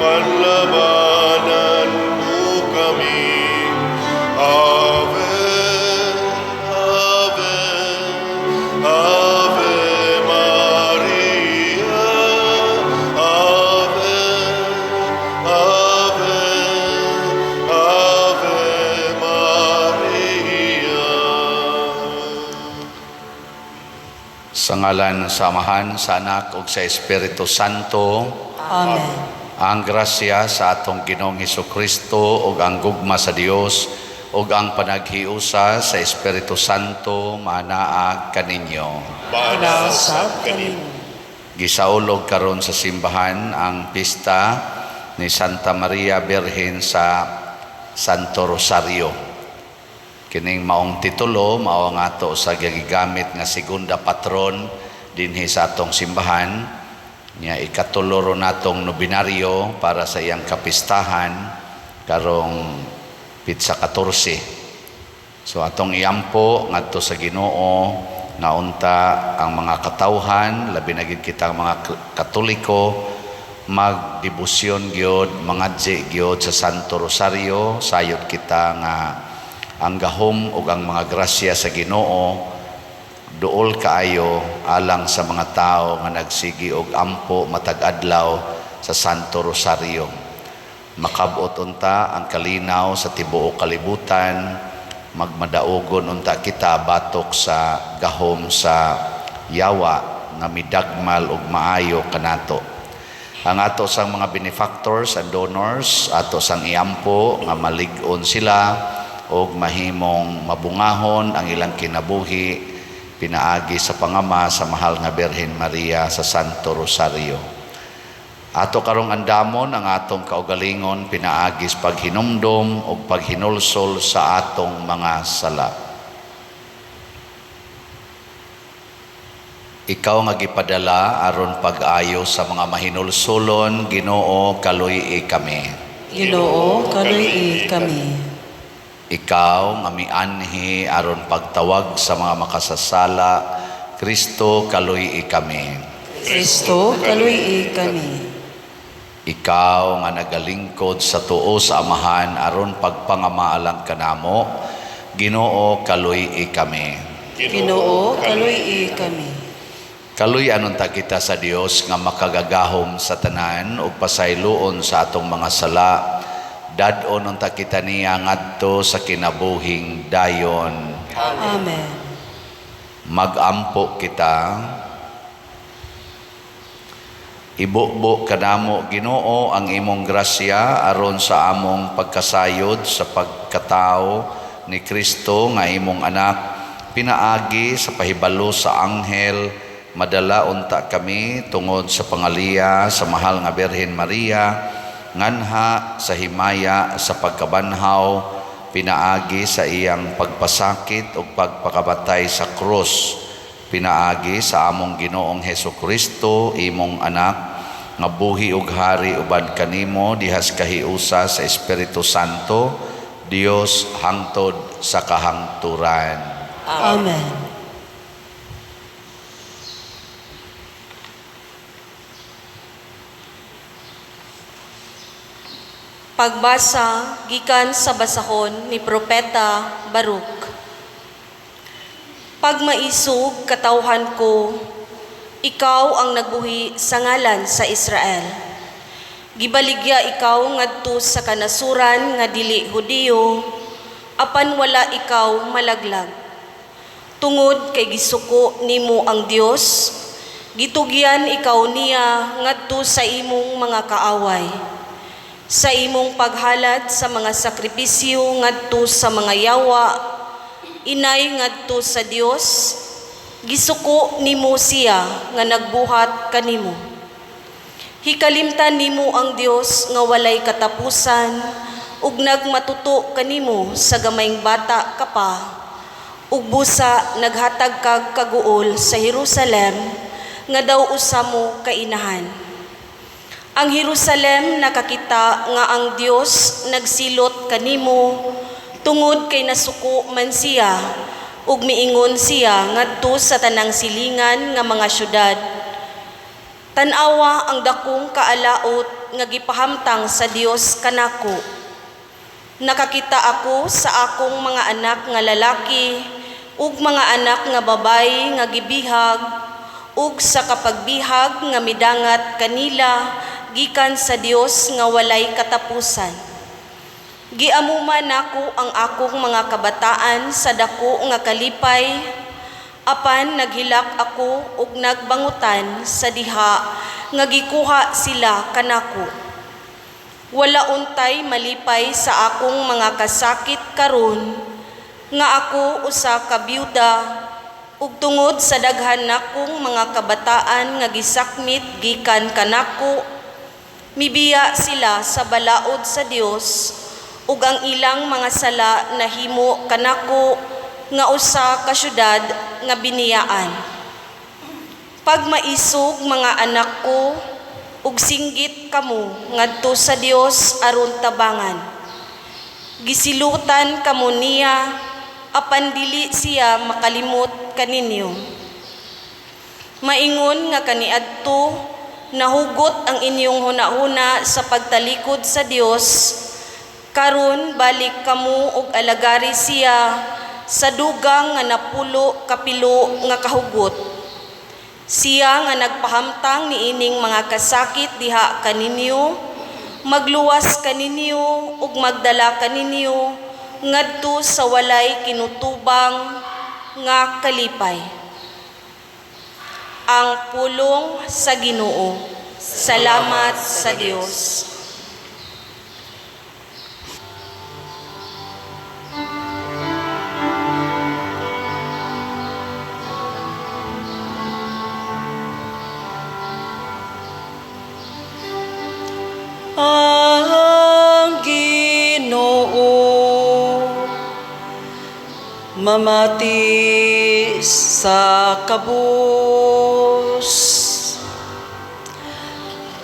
panlabanan mo kami. Ave, Ave, Ave Maria. Ave, Ave, Ave Maria. Sa ngalan sa Amahan, sa Anak ug sa Espiritu Santo. Amen. Ang grasya sa atong Ginoong Hesukristo ug ang gugma sa Dios ug ang panaghiusa sa Espiritu Santo manaa kaninyo. Inausap kanimo. Gisaulog karon sa simbahan ang pista ni Santa Maria Birhen sa Santo Rosario. Kining maong titulo mao nga ato sa gigamit nga segunda patron dinhi sa atong simbahan. Nya ikatulo natong nobinaryo para sa iyang kapistahan karong Pitsa 14. So atong iyampo ngadto sa Ginoo nga unta ang mga katawhan labi na gid kita mga Katoliko magdebosyon gyud mangadji gyud sa Santo Rosario sayod kita nga ang gahom ug ang mga grasya sa Ginoo duol kaayo alang sa mga tao nga nagsigi og ampo matag adlaw sa Santo Rosario. Makabot unta ang kalinaw sa tibuok kalibutan, magmadaogon unta kita batok sa gahom sa yawa nga midagmal ug maayo kanato. Ang ato sang mga benefactors and donors, ato sang iampo nga malig-on sila og mahimong mabungahon ang ilang kinabuhi pinaagi sa pangama sa mahal nga Birhen Maria sa Santo Rosario. Ato karong andamon ang atong kaugalingon pinaagis paghinumdom o paghinulsol sa atong mga sala. Ikaw nga gipadala aron pag-ayo sa mga mahinulsolon, Ginoo kaluy kami. Ginoo kaluy kami. Ikaw nga mianhi aron pagtawag sa mga makasasala, Kristo kaluy kami. Kristo kaluy kami. Ikaw nga nagalingkod sa tuo sa Amahan aron pagpangamaalang kanamo, Ginoo kaluy kami. Ginoo kaluy kami. Kaluy anon ta kita sa Dios nga makagagahom sa tanan ug pasayloon sa atong mga sala. Dadon unta kita niya ngadto sa kinabuhing dayon. Amen. Magampo kita. Ibubo kanamo Ginoo ang imong grasya aron sa among pagkasayod sa pagkatao ni Kristo nga imong anak. Pinaagi sa pahibalo sa anghel, madala unta kami tungod sa pangaliya sa mahal nga Birhen Maria, nganha sa himaya sa pagkabanhaw, pinaagi sa iyang pagpasakit o pagpakabatay sa krus, pinaagi sa among Ginoong Hesukristo imong anak nga buhi ug hari uban kanimo dihas kahiusa sa Espiritu Santo, Dios hangtod sa kahangturan. Amen. Pagbasa gikan sa basahon ni Propeta Baruk. Pagmaisog katawhan ko, ikaw ang nagbuhi sa ngalan sa Israel. Gibaligya ikaw ngadto sa kanasuran nga dili Hudiyo, apan wala ikaw malaglag. Tungod kay gisuko nimo ang Dios, gitugyan ikaw niya ngadto sa imong mga kaaway. Sa imong paghalad sa mga sakripisyo ngadto sa mga yawa, inay ngadto sa Dios, gisuko nimo siya nga nagbuhat kanimo. Hikalimtan nimo ang Dios nga walay katapusan, ug nagmatuto kanimo sa gamayng bata ka pa, ug busa naghatag kag kaguol sa Jerusalem nga daw usa mo kainahan. Ang Jerusalem nakakita nga ang Dios nagsilot kanimo tungod kay nasuko man siya ug miingon siya ngadto sa tanang silingan nga mga syudad. Tan-awa ang dakong kaalaot nga gipahamtang sa Dios kanako. Nakakita ako sa akong mga anak nga lalaki ug mga anak nga babay nga gibihag ug sa kapagbihag nga midangat kanila gikan sa Dios nga walay katapusan. Giamuman nako ang akong mga kabataan sa dako nga kalipay, apan naghilak ako ug nagbangutan sa diha nga gikuha sila kanako. Wala untay malipay sa akong mga kasakit karon nga ako usa ka byuda ug tungod sa daghan nakong mga kabataan nga gisakmit gikan kanako, mibiya sila sa balaod sa Dios ug ang ilang mga sala nahimo kanako nga usa ka syudad nga biniyaan. Pag maisog mga anak ko ug singgit kamo ngadto sa Dios aron tabangan. Gisilutan kamo niya apan dili siya makalimot kaninyo. Maingon nga kaniadto nahugot ang inyong hunahuna sa pagtalikod sa Dios, karon balik kamo ug alagari siya sa dugang nga napulo kapilo nga kahugot. Siya nga nagpahamtang niining mga kasakit diha kaninyo, magluwas kaninyo ug magdala kaninyo ngadto sa walay kinutubang nga kalipay. Ang pulong sa Ginoo. Salamat sa Dios. Ang Ginoo mamati sa kabus.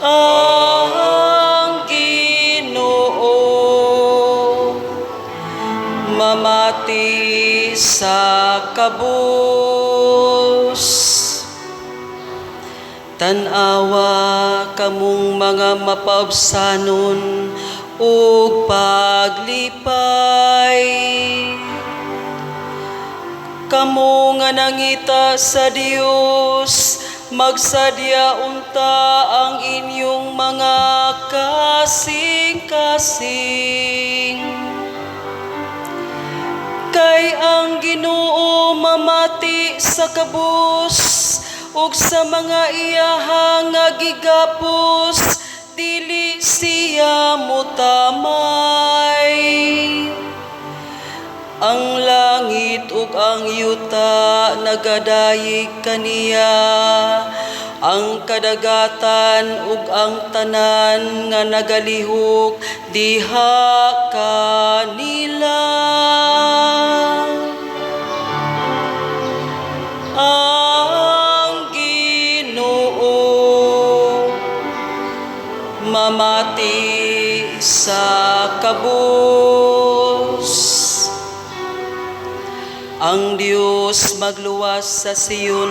Ang Ginoo mamati sa kabus. Tanawa kamong mga mapaubsanon ug paglipay. Kamo nga nangita sa Dios, magsadya unta ang inyong mga kasing-kasing. Kay ang Ginoo mamati sa kabus, ug sa mga iyahang nga gigapos, dili siya mutamay. Ang langit ug ang yuta nagadayeg kaniya, ang kadagatan ug ang tanan nga nagalihok diha kanila. Ang Ginoo mamati sa kabus. Ang Dios magluwas sa Sion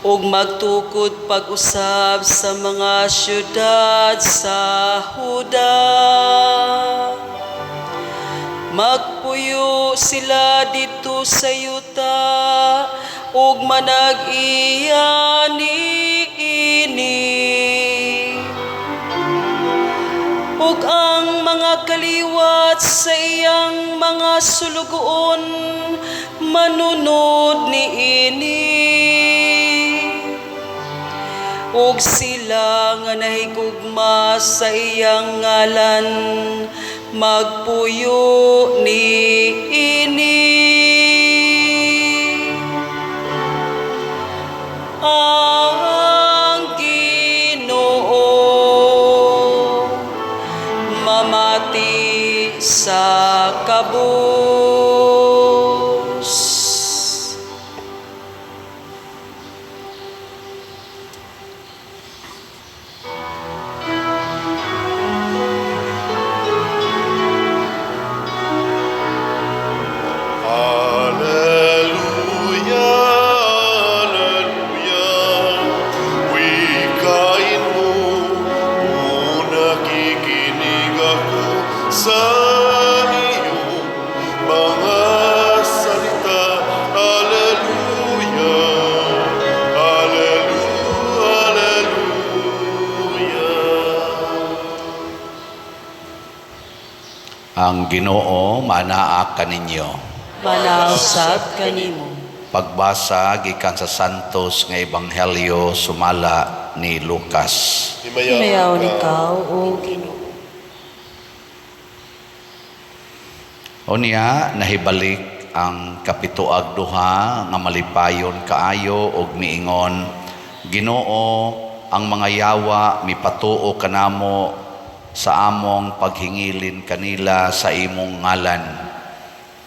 ug magtukod pag-usab sa mga syudad sa Huda. Magpuyo sila dito sa yuta ug manag-iya niini. Ug ang mga kaliwat sa iyang mga sulugoon manunod niini. Ug sila nga nahigugma sa iyang ngalan magpuyo niini. Ang Ginoo mamati sa kabus. Hallelujah, wikain mo, sa iyong mga salita. Hallelujah, hallelujah, hallelujah. Ang Ginoo manaa kaninyo. Manausab kanimo. Pagbasa gikan sa Santos nga Ebanghelyo sumala ni Lucas. Himayaw ikaw, O Ginoo. Unya nahibalik ang kapituag duha nga malipayon kaayo og miingon, Ginoo, ang mga yawa mipatuo kanamo sa among paghingilin kanila sa imong ngalan.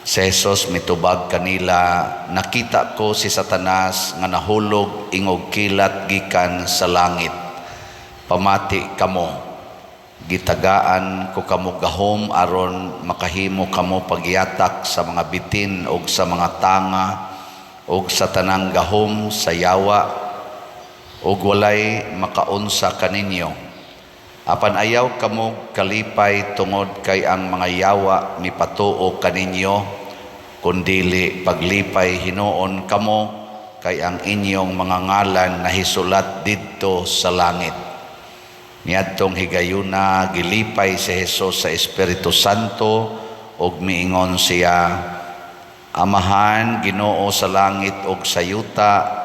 Si Jesus mitubag kanila, nakita ko si Satanas nga nahulog ingog kilat gikan sa langit. Pamati kamo, gitagaan ko kamo gahom aron makahimo kamo pagyatak sa mga bitin og sa mga tanga og sa tanang gahom sa yawa og walay makaunsa kaninyo. Apan ayaw kamo kalipay tungod kay ang mga yawa mipatuo kaninyo, kundili paglipay hinuon kamo kay ang inyong mga ngalan nahisulat didto sa langit. Niadtong higayuna gilipay si Jesus sa Espiritu Santo og miingon siya, Amahan, Ginoo sa langit og sa yuta,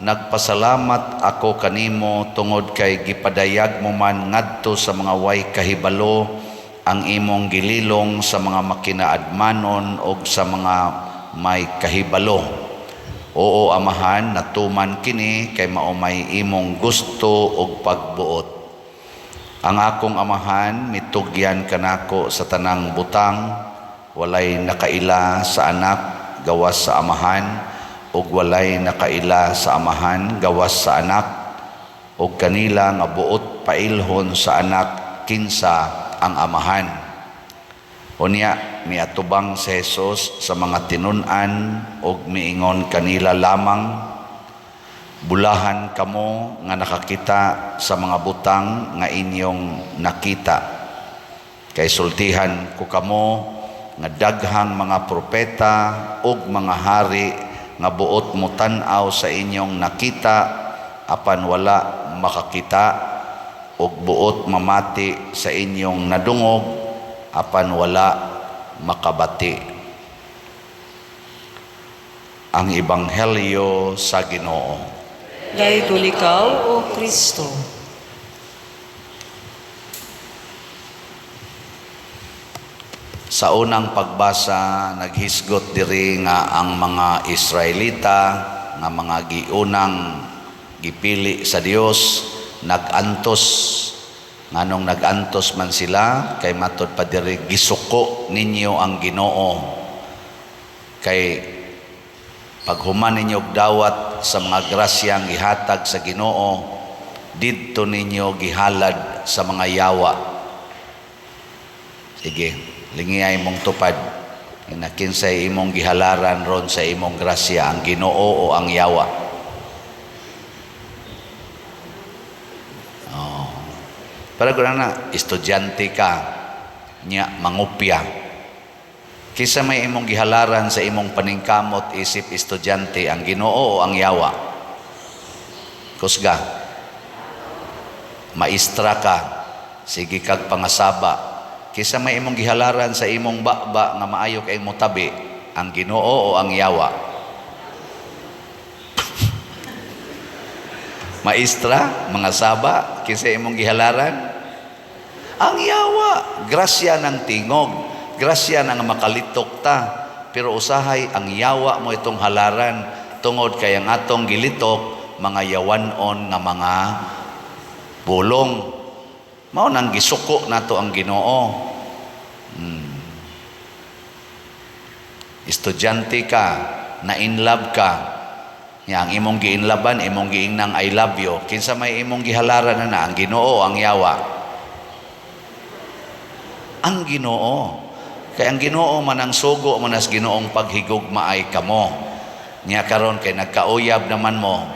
nagpasalamat ako kanimo tungod kay gipadayag mo man ngadto sa mga way kahibalo ang imong gililong sa mga makinaadmanon og sa mga may kahibalo. Oo, Amahan, natuman kini kay mao may imong gusto og pagbuot. Ang akong Amahan mitugyan kanako sa tanang butang, walay nakaila sa anak gawas sa Amahan, ug walay nakaila sa Amahan gawas sa anak, ug kanila nga buot pailhon sa anak kinsa ang Amahan. Unya miatubang si Jesus sa mga tinun-an ug miingon kanila lamang, Bulahan kamo nga nakakita sa mga butang nga inyong nakita. Kay sultihan ko kamo nga daghang mga propeta ug mga hari nga buot mo tan-aw sa inyong nakita apan wala makakita, ug buot mamati sa inyong nadungog apan wala makabati. Ang Ebanghelyo sa Ginoo. Dayton ikaw, O Kristo. Sa unang pagbasa, naghisgot diri nga ang mga Israelita nga mga giunang gipili sa Dios nagantos. Nganong nagantos man sila kay matud pa diri gisuko ninyo ang Ginoo. Kay paghuman ninyo og dawat sa mga grasyang gihatag sa Ginoo, didto ninyo gihalad sa mga yawa. Sige, lingiyay mong tupad. Inakinsay imong gihalaran ron sa imong grasya, ang Ginoo o ang yawa. Oh. Para ko na, estudyante ka, niya mangupya. Kisa may imong gihalaran sa imong paningkamot isip estudyante, ang Ginoo o ang yawa? Kusga. Maestra ka, sige kag pangasaba. Kisa may imong gihalaran sa imong baba nga maayo kay mo tabi, ang Ginoo o ang yawa? Maestra, mga saba, kisa imong gihalaran? Ang yawa, grasya ng tingog, grasya ng makalitok ta. Pero usahay, ang yawa mo itong halaran, tungod kay ang atong gilitok, mga yawanon nga mga bulong. Mao nang gisuko nato ang Ginoo. Estudyante ka, na in love ka, yang imong giinlaban, imong giingnang I love you. Kinsa may imong gihalaran na ang Ginoo, ang yawa? Ang Ginoo. Kay ang Ginoo man ang sugo man as Ginoong paghigugma ay kamo. Nya karon kay nagkauyab naman mo.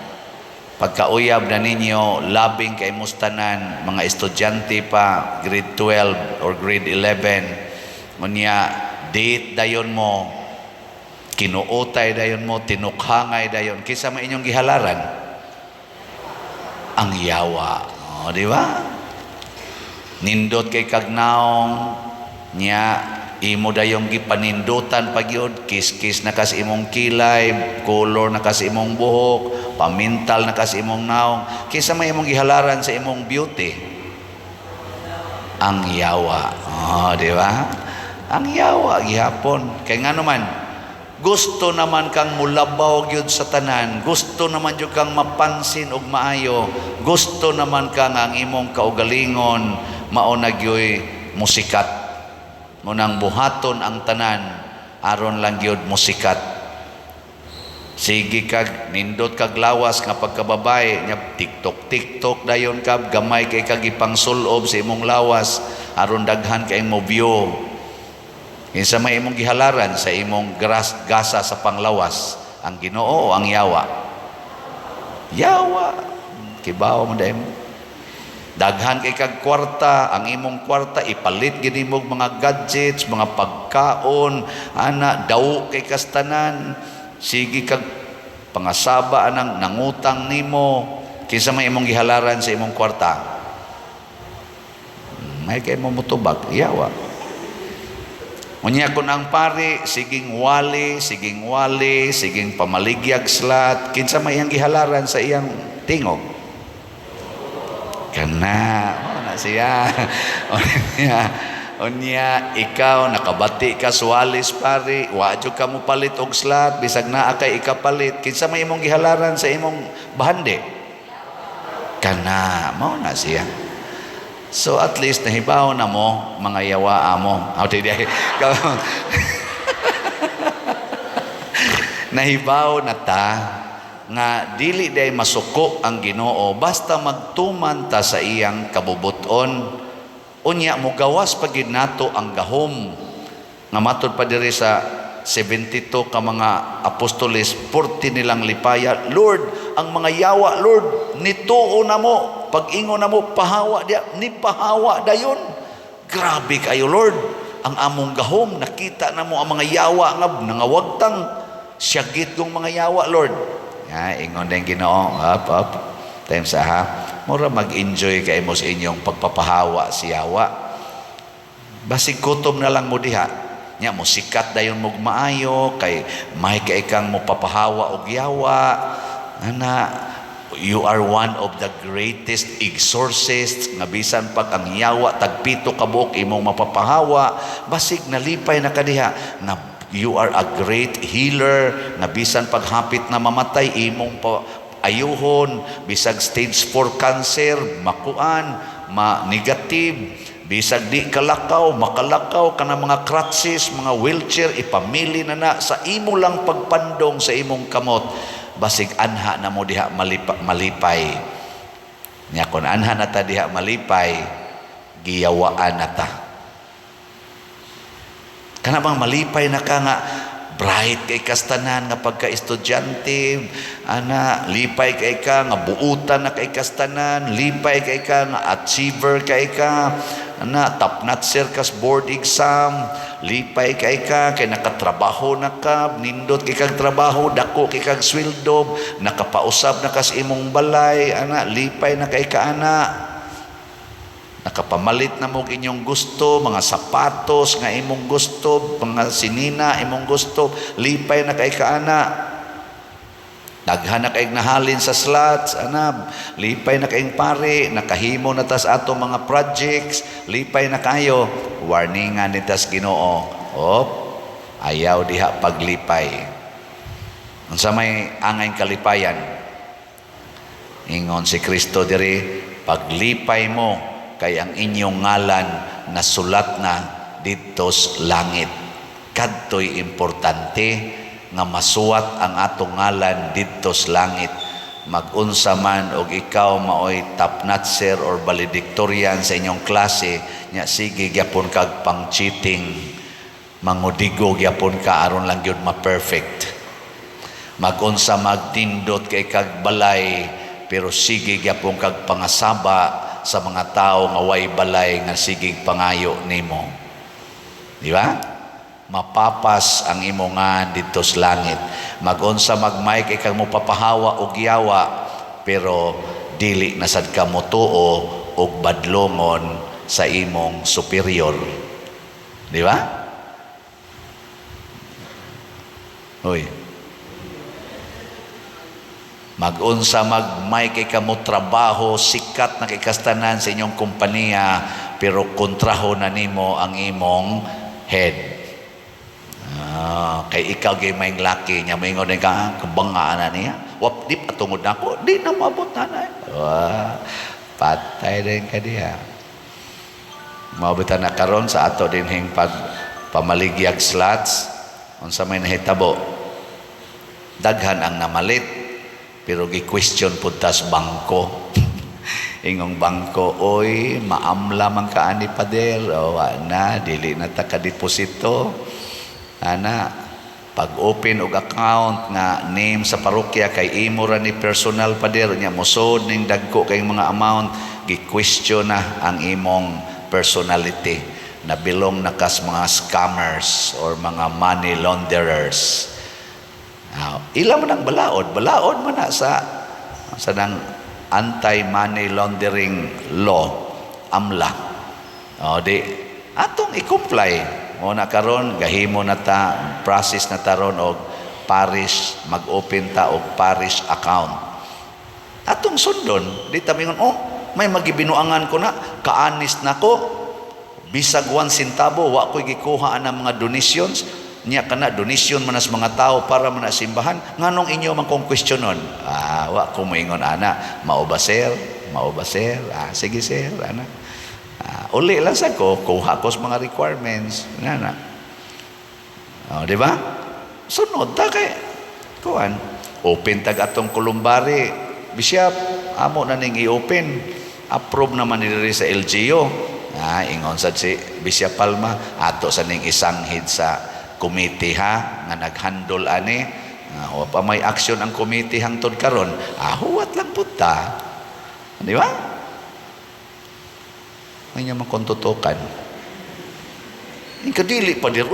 Pagkauyab na ninyo, labing kay mustanan, mga estudyante pa, grade 12 or grade 11, Unya date dayon mo, kinuutay dayon mo, tinukhangay dayon, kisa may inyong gihalaran ang yawa. Di ba? Nindot kay kagnaong nya, imo dayong gipanindutan pagyud, kis-kis na kas imong kilay, color na kas imong buhok, pamintal na kas imong naong, kisa may imong gihalaran sa imong beauty. Ang yawa. Di ba? Ang yawa gihapon. Kay nga naman, gusto naman kang mulabaw gyud sa tanan, gusto naman gyud kang mapansin og maayo, gusto naman kang ang imong kaugalingon mao na gyoy musikat. Mo nang buhaton ang tanan aron lang gyud musikat. Sige kag nindot kag lawas nga pagkababay nya TikTok dayon kag gamay kay kag ipangsulob sa imong lawas aron daghan kay mo view. Kinsa may imong gihalaran sa imong gasa sa panglawas, ang Ginoo o ang yawa? Yawa. Kibaw mo dahil mo. Daghan kay kag kwarta, ang imong kwarta ipalit gid mo mga gadgets, mga pagkaon, ana daw kay kastanan. Sige kag pangasaba anang nangutang nimo. Kinsa may imong gihalaran sa imong kwarta? May kay mo mutubag, yawa. Unya kun ang pari, siging wali, siging pamaligyag slat, kinsa may iyang gihalaran sa iyang tingog? Kana, na siya. Unya, ikaw, nakabati ka suwalis pari, wadyo ka mo palit og slat, bisag naa kay ikapalit, kinsa may imong gihalaran sa imong bahande? Kana, mao na siya. So at least nahibaw na mo mga yawa mo. Nahibaw na ta nga dili day masuko ang Ginoo basta magtuman ta sa iyang kabubuton. Unya mo gawas pagid nato ang gahom. Nga matud pa diri sa 72 ka mga apostoles, 40 nilang lipaya, Lord, ang mga yawa, Lord, nituo na mo, pag-ingo na mo, pahawa dia, ni pahawa dayon. Grabe kayo, Lord, ang among gahom, nakita na mo ang mga yawa nga nangawagtang, syagit kong mga yawa, Lord. Ingon din Ginoo, up, time sa ha, mura mag-enjoy kayo mo sa inyong pagpapahawa si yawa. Basig kutom na lang mo diha. Nya mo sikat dayon mo maayo kay may kay kang mo papahawa og yawa. Ana, you are one of the greatest exorcists nga bisan pag ang yawa tagpito ka buok imong mapapahawa, basig nalipay na kadiha na you are a great healer nga bisan pag hapit na mamatay imong ayuhon, bisag stage 4 cancer makuan, negative. Bisag di kalakaw, makalakaw ka na mga crutches, mga wheelchair, ipamili na sa imo lang pagpandong sa imong kamot. Basig anha na mo diha malipay. Nya kun anha na ta diha malipay, giyawaan na ta. Kana bang malipay na ka nga, bright kay kastanan nga pagka-estudyante, ana, lipay kay ka nga buutan na kay kastanan, lipay kay ka nga achiever kay ka, ana, top notcher kas board exam, lipay kay ka kay nakatrabaho na ka, nindot kay kag trabaho, dako kay kag sweldo, nakapausab na kas imong balay, ana, lipay na kay ka ana. Nakapamalit na mo inyong gusto, mga sapatos nga imong gusto, mga sinina imong gusto, lipay na kay kaana. Daghan na kay nahalin sa slots, ana, lipay na kay pare, nakahimo na tas ato mga projects, lipay na kayo. Warningan ni tas Ginoo. Ayaw diha paglipay. Unsa may angay kalipayan? Ingon si Kristo diri, paglipay mo kay ang inyong ngalan nasulat na dito sa langit. Kadto'y importante nga masuwat ang atong ngalan dito sa langit. Mag-unsa man og ikaw maoy top notcher or valedictorian sa inyong klase, nya sige gyapon kag pang cheating, mangudigo gyapon ka aron lang gyud ma-perfect. Mag-unsa magtindot kay kag balay, pero sige gyapon kag pangasaba sa mga tao nga way balay nga sigig pangayo nimo. Di ba? Mapapas ang imongan dito sa langit. Magunsa magmay kay kang mo papahawa og yawa, pero dili na sad ka mo tuo og badlongon sa imong superior. Di ba? Hoy. Magunsa magmay kay kamo trabaho, sikat na kay kastanan sa inyong kompanya, pero kontraho na nimo ang imong head. Kay ikaw gay may laki niya, may ingon ka, kabangaan na niya. Wap, di patungod na ako, di na maabot na na. Patay din ka diya. Maabutan na karon sa ato din hing pamaligyag slots, unsa may nahitabo. Daghan ang namalit, pero gi-question po tas bangko. Ingong bangko, oy, maamla man ka ani pader, o na, dili na ta ka-deposito. Ana, pag-open og account nga name sa parokya kay imo ra ni personal pader nya mosod ning dagko kay mga amount, gi-question na ang imong personality na belong na kas mga scammers or mga money launderers. Ila man ang balaod man na sa nang anti-money laundering law, AMLA. Di atong i-comply. O na karon gahimo na ta, process na taron og parish, mag-open ta og parish account. Atong sundon, di ta mingon, may magibinuangan ko na, kaanis na ko, bisag 1 centavo, wa ko'y gikuhaan ng mga donations, niya ka na, donation man as mga tao para man simbahan, nganong inyo man kong questionon? Wa ko moingon, ana, mao ba sir? Sige sir, ana. Uli lang sa ko, kuha ko sa mga requirements. Di ba? Sunod ta kay kuan. Open tag atong kulumbari. Bishop, amo na ning i-open. Approve naman nila sa LGU. Ingon sad si Bishop Palma, ato sa ning isanghid sa committee nga naghandle ani. O pa may action ang committee hangtod karon. Huwat lang puta. Di ba? May niya makontutukan. Yung kadili pa dir,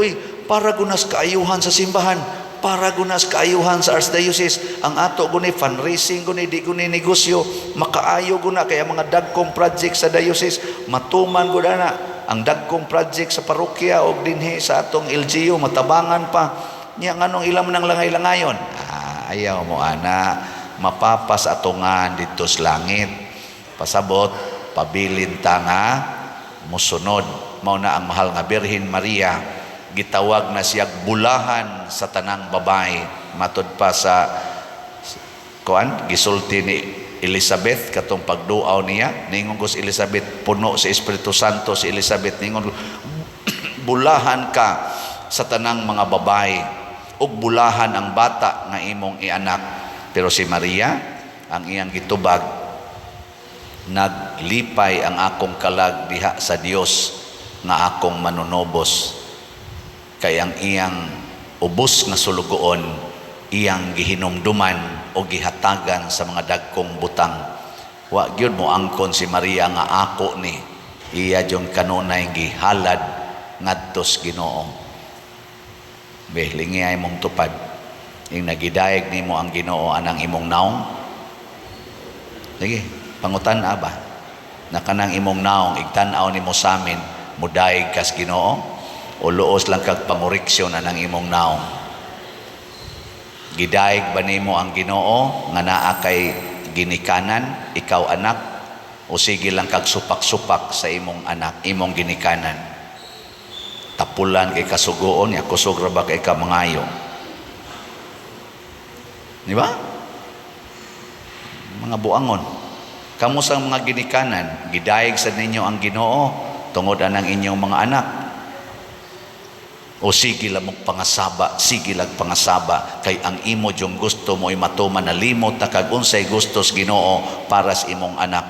para gunas kaayuhan sa simbahan, para gunas kaayuhan sa archdiocese, ang ato guni fundraising guni, di guni negosyo, makaayo guna kaya mga dagkong project sa diocese, matuman guna na, ang dagkong project sa parokya o dinhi sa atong LGU, matabangan pa, niya nganong ilam ng langay-langayon. Ayaw mo ana, mapapas atongan dito sa langit, pasabot, pabilin ta nga musunod. Mao na ang mahal nga Birhen Maria, gitawag na siya bulahan sa tanang babae. Matod pa sa gisulti ni Elizabeth katong pagduaw niya, ningon ko si Elizabeth, puno sa Espiritu Santo si Elizabeth, ningon bulahan ka sa tanang mga babae ug bulahan ang bata nga imong ianak. Pero si Maria ang iyang gitubag, naglipay ang akong kalag diha sa Dios nga akong manunobos, kay ang iyang ubos nga sulugoon iyang gihinumduman o gihatagan sa mga dagkong butang. Wa gyud mo angkon si Maria nga ako ni, iya jung kanunay gihalad ngadtos Ginoo. Lingi ay mong tupad ing nagidayeg nimo ang Ginoo anang imong naong. Sige, pangutan ba na kanang imong naong igtan-aw nimo sa amin, mudayeg kas Ginoo o luos lang kag pangoriksyon anang imong naong? Gidayeg ba nimo ang Ginoo nga naa kay ginikanan ikaw anak, o sige lang kag supak-supak sa imong anak, imong ginikanan? Tapulan kay kasugoon ya, kusog ra ba kay ka mangayo? Di ba? Mga buangon, kamo sang mga ginikanan, gidayeg sa ninyo ang Ginoo tungod anang inyong mga anak. O sige lang mong pangasaba, sige lang pangasaba, kay ang imo yung gusto mo ay matuman na limot na kag unsay gustos Ginoo para sa imong anak.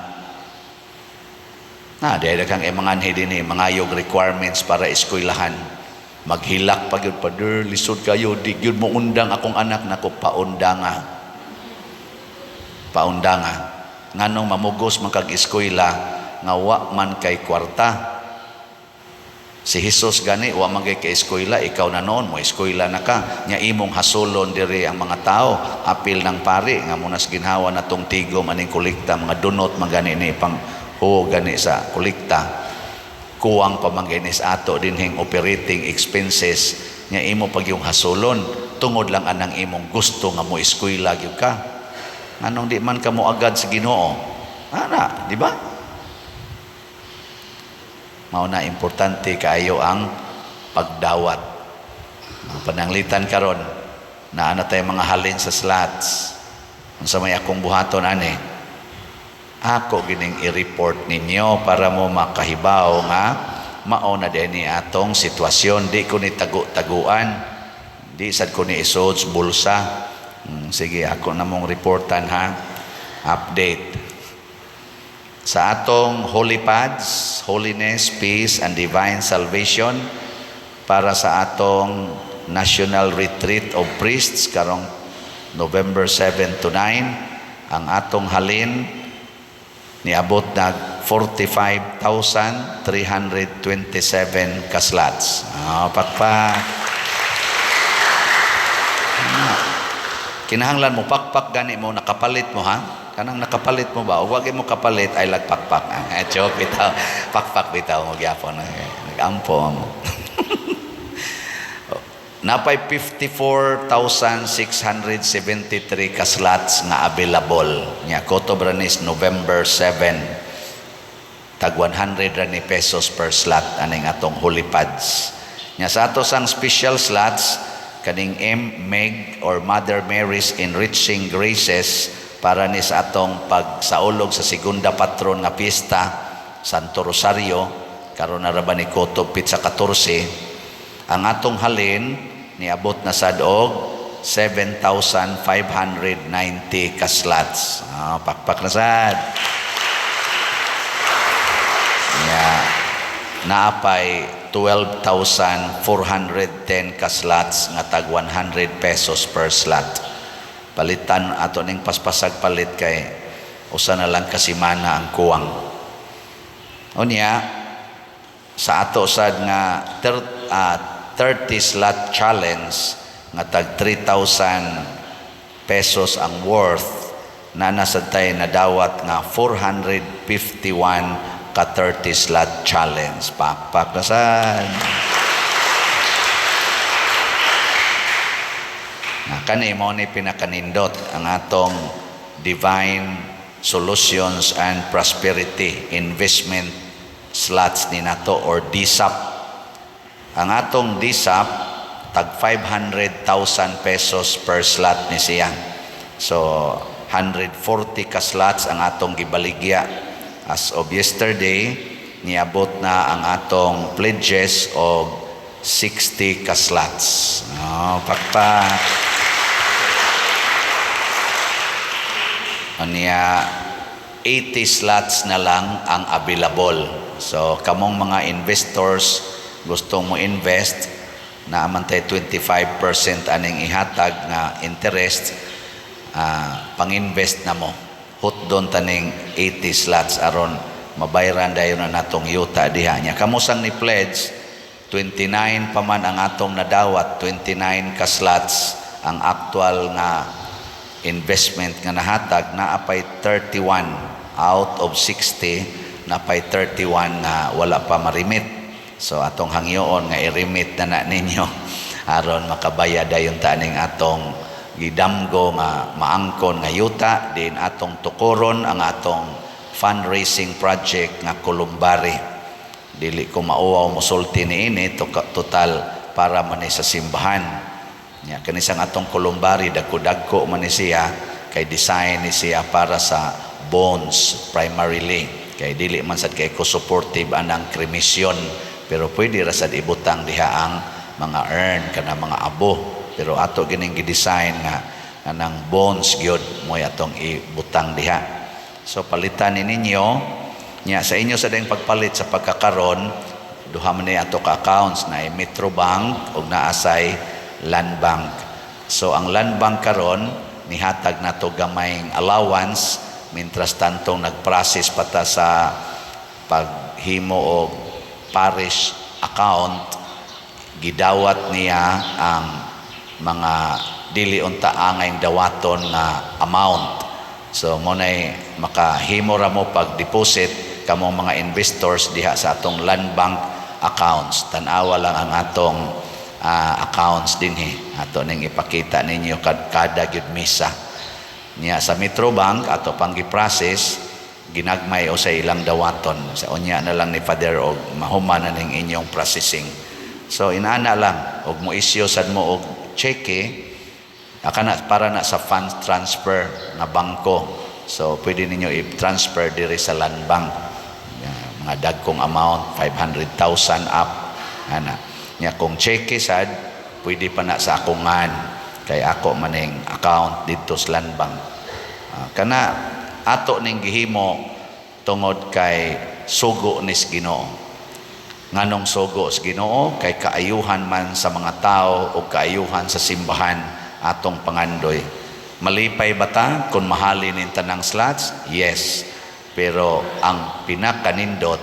Dahil kang emanganhi din mga yung requirements para eskwelahan. Maghilak pag yun, Pader, lisod kayo, di yun mo undang akong anak na ko, paundanga. Nganong mamugos man kag eskwela nga wa man kay kwarta. Si Jesus gani wa man kay eskwela, ikaw na noon mo eskwela na ka, nya imong hasulon diri ang mga tao, apil ng pari nga munas ginhawa natong tigom aning kolekta, mga dunot magani ni pang gani sa kolekta. Kuwang pamanginis ato dinhing operating expenses, nya imo pag yung hasulon tungod lang anang imong gusto nga mo eskwela gyud ka. Anong di man ka mo agad sa Ginoo? Ana, di ba? Mao na importante kaayo ang pagdawat. Ang pananglitan karon na ana tay mga halin sa slots. Unsa may akong buhaton ani? Ako gining i-report ninyo para mo makahibaw nga mao na dinhi atong sitwasyon, di ko ni tagu-taguan, di sad ko ni isod sa bulsa. Sige, ako na mong reportan ha. Update. Sa atong holy pads, holiness, peace, and divine salvation, para sa atong national retreat of priests karong November 7 to 9, ang atong halin niabot na 45,327 kaslats. Pakpak. Kinahanglan mo pakpak gani mo, nakapalit mo ha. Kanang nakapalit mo ba? O wag mo kapalit ay lagpakpak. Joke bitaw. Pakpak bitaw mo gyapon. Nagampo mo. Napay 54,673 ka slots nga available. Nya Cotobranis November 7. Tag 100 rani pesos per slot aning atong holy pads. Nya sa ato sang special slots kaning Meg or Mother Mary's Enriching Graces para ni sa atong pagsaulog sa segunda patron nga piyesta Santo Rosario karon na ra ba ni Coto Pizza 14, ang atong halin niabot na sad og 7,590 ka slots. Pakpak na sad. Naapay 12,410 ka slots nga tag 100 pesos per slot. Palitan ato ning paspasag palit kay usa na lang kasimana ang kuwang. Unya sa ato sad nga 30 slot challenge nga tag 3,000 pesos ang worth, na nasad tay nadawat nga 451 ka 30 slot challenge. Pakpak na sad. Kani mo ni pinakanindot ang atong Divine Solutions and Prosperity Investment Slots ni nato or DSAP. Ang atong DSAP tag 500,000 pesos per slot ni siya. So 140 ka slots ang atong gibaligya. As of yesterday, niabot na ang atong pledges og 60 ka slots. Pakpak. Anya 80 slots na lang ang available. So kamong mga investors gusto mo invest na amantay 25% aning ihatag na interest, pang-invest na mo. Hot doon taning 80 slots aron mabayaran dayon na natong yuta diha nya. Kamusang ni pledge 29 pa man ang atong nadawat, 29 ka slots ang actual nga investment nga nahatag, na apay 31 out of 60, na apay 31 na wala pa marimit. So atong hangyoon nga i-remit na ninyo aron makabaya dayon taning atong gidamgo nga maangkon nga yuta, din atong tukoron ang atong fundraising project nga Columbari. Dili ko mauwaw mosulti niini total para man sa simbahan. Ya, kanisang atong Columbari dagko-dagko man ni siya, kay design ni siya para sa bonds primarily, kay dili man sad kay ko supportive anang kremisyon, pero pwede ra sad ibutang diha ang mga urn kana mga abo, pero ato gining gi-design nga anang bonds gyud mo atong ibutang diha. So palitan ni ninyo nya sa inyo sa dayong pagpalit sa pagkakaron, duha man ni ato ka accounts na Metrobank ug naasay Land Bank. So ang Land Bank karon nihatag nato gamayng allowance mintras tantong nagprocess pata sa paghimo og parish account, gidawat niya ang mga dili unta angay dawaton nga amount. So mo nay makahimo ra mo pag deposit kamo mga investors diha sa atong land bank accounts. Tan-awa lang ang atong accounts dinhi. Ato ning ipakita ninyo kada gyud misa. Niya sa Metrobank ato pang gi-process ginagmay o sa ilang dawaton. Sa unya na lang ni Father og mahuman na ning inyong processing. So inaana lang og mo issue sad mo og cheque para na sa funds transfer na bangko. So pwede ninyo i-transfer diri sa land bank. Mga dagkong amount 500,000 up ana. Nya kung cheque sad pwede pa na sa akongan kay ako maning account dito sa land bank. Kana ato ning gihimo tungod kay sugo ni Ginoo. Nganong sugo sa Ginoo kay kaayuhan man sa mga tao o kaayuhan sa simbahan atong pangandoy. Malipay ba ta kung mahalin ning tanang slots? Yes. Pero ang pinakanindot,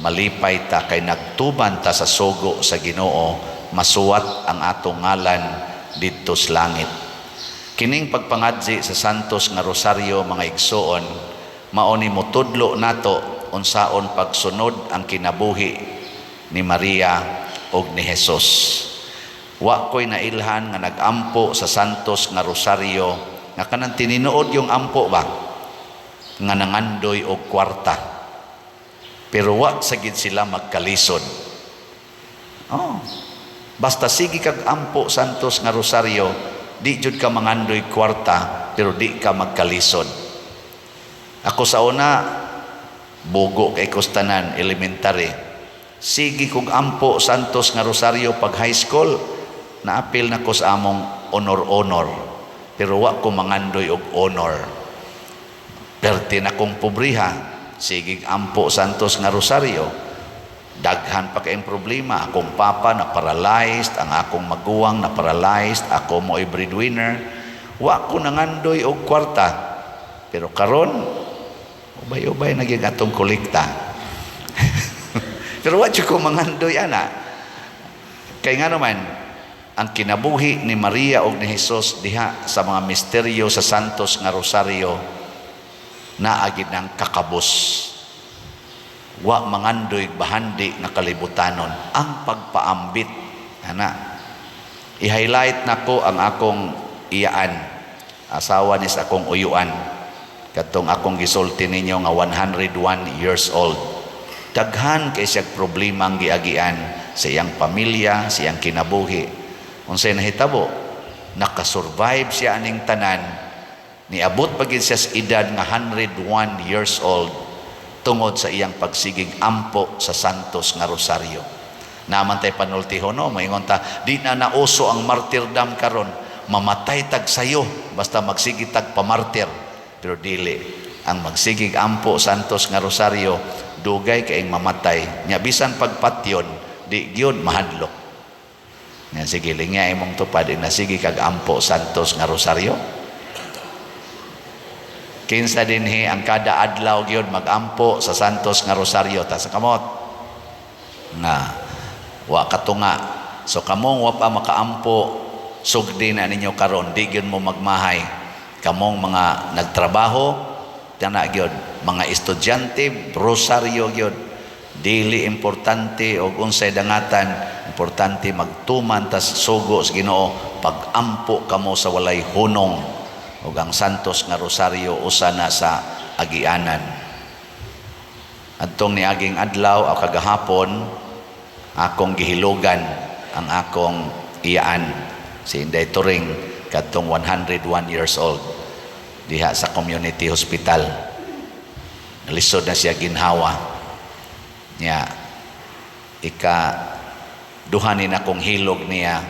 malipay ta kay nagtuban ta sa sugo sa Ginoo, masuwat ang atong ngalan didto sa langit. Kining pagpangadji sa Santos nga Rosaryo mga igsoon, mao ni motudlo nato unsaon pagsunod ang kinabuhi ni Maria og ni Jesus. Wa ko'y nailhan nga nagampo sa Santos nga Rosaryo nga kanang tininuod yung ampo ba nga nangandoy og kwarta, pero wa sagid sila magkalisod. Basta sige kag ampo Santos nga Rosaryo, di jud ka mangandoy kwarta pero di ka magkalisod. Ako sa una bugo kay kustanan elementary. Sige kung ampo Santos nga Rosaryo pag high school, naapil na ko sa among honor pero wa ko mangandoy og honor. Perti na kong pobriha, sige ampo Santos nga Rosaryo, daghan pa kayong problema. Akong papa na paralyzed, ang akong maguwang na paralyzed, ako mo ay breadwinner, wa ko nangandoy og kwarta. Pero karon ubay-ubay naging atong kolekta. Pero wa ko mangandoy ana. Kay nga naman ang kinabuhi ni Maria ug ni Jesus diha sa mga misteryo sa Santos nga Rosaryo naagid ng kakabos. Wa mangandoy bahandi na kalibutanon ang pagpaambit ana. I-highlight nako ang akong iyaan, asawa ni sa akong uyuan, katong akong gisulti ninyo nga 101 years old. Daghan kay siyang problema ang giagian sa iyang pamilya, sa iyang kinabuhi. Unsay nahitabo, nakasurvive siya aning tanan, niabot pagid siya sa edad nga 101 years old tungod sa iyang pagsigig ampo sa Santos nga Rosaryo. Naman tay panultiho no, moingon ta di na nauso ang martyrdom karon, mamatay tag sayo basta magsigig tag pamartir. Pero dili, ang magsigig ampo Santos nga Rosaryo dugay kaing mamatay nya bisan pagpatyon di gyud mahadlok. Nya sige linya imong tupad na sige kag ampo Santos nga Rosaryo. Kinsa dinhi ang kada adlaw gyud magampo sa Santos nga Rosaryo ta sa kamot nga wa katunga. So kamong wa pa makaampo sugdi na ninyo karon, di gyud mo magmahay. Kamong mga nagtrabaho tana gyud, mga estudyante Rosaryo gyud, dili importante og unsay dangatan, importante magtuman tas sugo sa Ginoo pagampo kamo sa walay hunong. Ug ang Santos nga Rosaryo usa na sa agianan. Adtong niaging adlaw o kagahapon akong gihilugan ang akong iyaan si Inday Turing katong 101 years old diha sa community hospital. Nalisod na siya ginhawa niya. Duhanin akong hilog niya.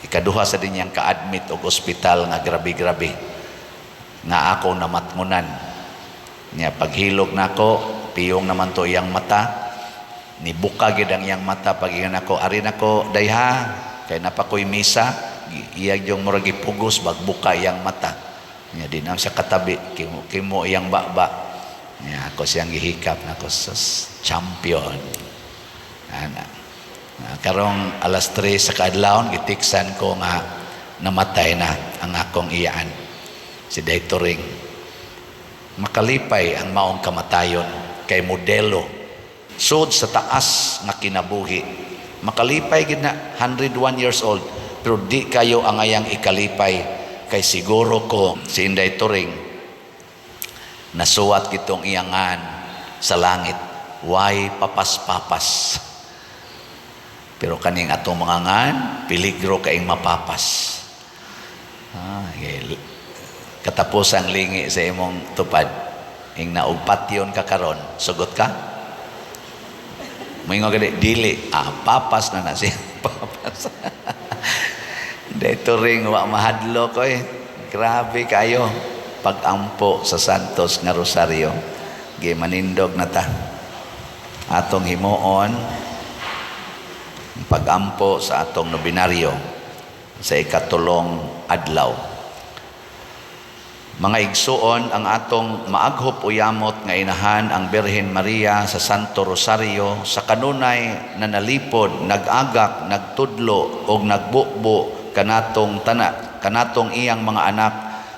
Ikaduha sa din niyang ka-admit og ospital nga grabe-grabe nga ako namatngunan niya. Paghilog nako piyong naman to iyang mata, nibuka gid ang iyang mata. Pagingon ako ari nako dayha kay napakoy misa, iyang yung murag ipugos bagbuka iyang mata niya. Di na siya katabi kimo iyang baba niya. Ako siyang gihikap nako sa champion ana. Karong alas 3 sa kaadlawon gitiksan ko nga namatay na ang akong iyaan, si Daytoring. Makalipay ang maong kamatayon kay modelo sud sa taas nga kinabuhi. Makalipay gid na 101 years old, pero di kayo ang ayang ikalipay kay siguro ko si Inday Turing nasuwat kitong iyangan sa langit, way papas-papas. Pero kaning atong mga ngan, peligro kaing mapapas. Katapos ang lingi sa imong tupad, ing naugpat yun ka karon, sugot ka? Moingon gani, dili, papas na siya, papas. Dito ring wa mahadlo ko Grabe kayo, pag-ampo sa Santos nga Rosario. Manindog na ta. Atong himuon, pag-ampo sa atong nobinaryo sa ikatulong adlaw. Mga igsuon, ang atong maaghop uyamot nga inahan ang Birhen Maria sa Santo Rosario sa kanunay na nalipod, nag-agak, nagtudlo o nagbukbo kanatong iyang mga anak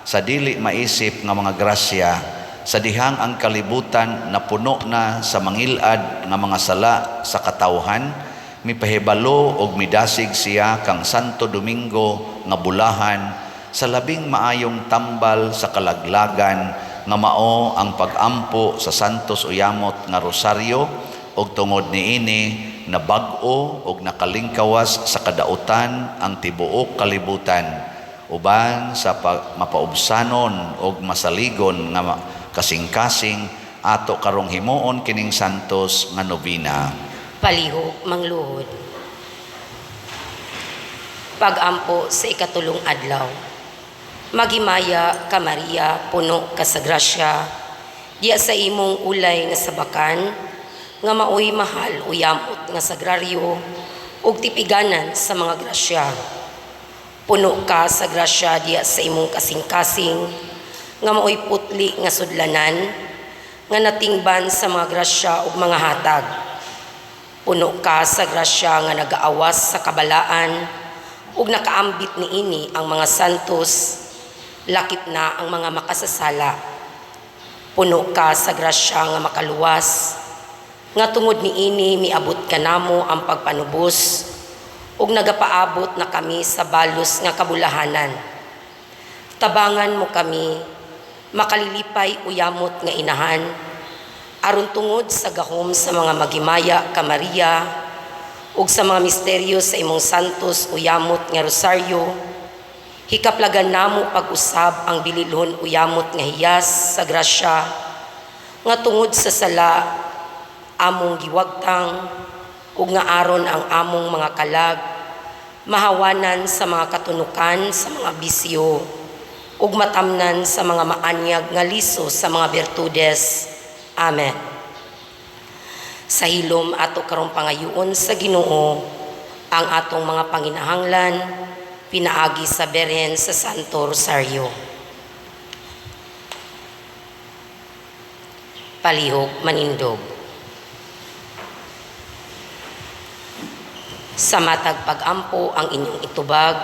sa dili maisip nga mga grasya, sa dihang ang kalibutan na puno na sa mangilad nga mga sala sa katawhan, mipahibalo og midasig siya kang Santo Domingo nga bulahan sa labing maayong tambal sa kalaglagan nga mao ang pag-ampo sa Santos Uyamot nga Rosario, og tungod niini na bag-o og nakalingkawas sa kadautan ang tibuok kalibutan, uban sa mapaubsanon og masaligon nga kasing-kasing ato karong himuon kining Santos nga nobina. Palihog mangluhod. Pag-ampo sa ikatulong adlaw. Magimaya ka Maria, puno ka sa grasya, diya sa imong ulay nga sabakan, nga maoy mahal uyamot nga sagraryo, ug tipiganan sa mga grasya. Puno ka sa grasya diya sa imong kasing-kasing, nga maoy putli nga sudlanan, nga natingban sa mga grasya ug mga hatag. Puno ka sa grasya nga nagaawas sa kabalaan, ug nakaambit niini ang mga santos, lakip na ang mga makasasala. Puno ka sa grasya nga makaluwas, nga tungod niini miabot kanamo ang pagpanubos, ug nagapaabot na kami sa balos nga kabulahanan. Tabangan mo kami, makalilipay uyamot nga inahan, aron tungod sa gahom sa mga magimaya ka Maria, ug sa mga misteryo sa imong santos uyamot nga Rosario, hikaplagan namo pag-usab ang bililhon uyamot nga hiyas sa grasya, nga tungod sa sala among giwagtang, ug nga aron ang among mga kalag mahawanan sa mga katunukan sa mga bisyo, ug matamnan sa mga maanyag nga liso sa mga bertudes. Amen. Sa hilom ato karong pangayoon sa Ginoo ang atong mga panginahanglan, pinaagi sa Birhen sa Santo Rosario. Palihog manindog. Sa matag pag-ampo ang inyong itubag,